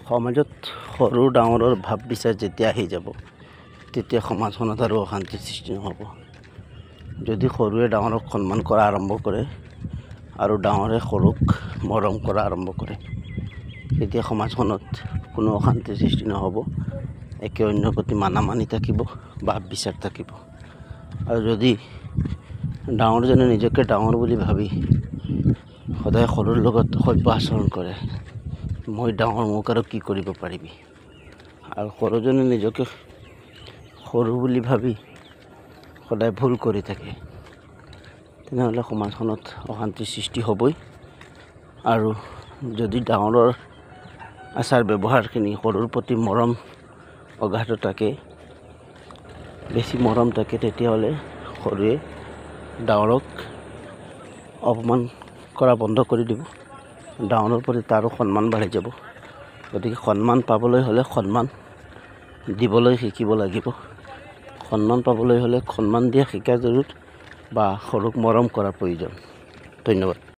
সমাজত সৰু ডাঙৰৰ ভাৱ বিচাৰ যেতিয়া আহি যাব তেতিয়া সমাজখনত আৰু অশান্তিৰ সৃষ্টি নহ'ব। যদি সৰুৱে ডাঙৰক সন্মান কৰা আৰম্ভ কৰে আৰু ডাঙৰে সৰুক মৰম কৰা আৰম্ভ কৰে তেতিয়া সমাজখনত কোনো অশান্তিৰ সৃষ্টি নহ'ব। একে অন্যৰ প্ৰতি মানি থাকিব, ভাৱ বিচাৰ থাকিব। আৰু যদি ডাঙৰজনে নিজকে ডাঙৰ বুলি ভাবি সদায় সৰুৰ লগত সভ্য আচৰণ কৰে, মই ডাঙৰ, মোক আৰু কি কৰিব পাৰিবি, আৰু সৰুজনে নিজকে সৰু বুলি ভাবি সদায় ভুল কৰি থাকে, তেনেহ'লে সমাজখনত অশান্তিৰ সৃষ্টি হ'বই। আৰু যদি ডাঙৰৰ আচাৰ ব্যৱহাৰখিনি সৰুৰ প্ৰতি মৰম অগাধ থাকে, বেছি মৰম থাকে, তেতিয়াহ'লে সৰুৱে ডাঙৰক অপমান কৰা বন্ধ কৰি দিব। ডাঙৰৰ প্ৰতি তাৰো সন্মান বাঢ়ি যাব। গতিকে সন্মান পাবলৈ হ'লে সন্মান দিবলৈ শিকিব লাগিব। সন্মান পাবলৈ হ'লে সন্মান দিয়া শিকা জৰুৰ, বা সৰুক মৰম কৰা প্ৰয়োজন। ধন্যবাদ।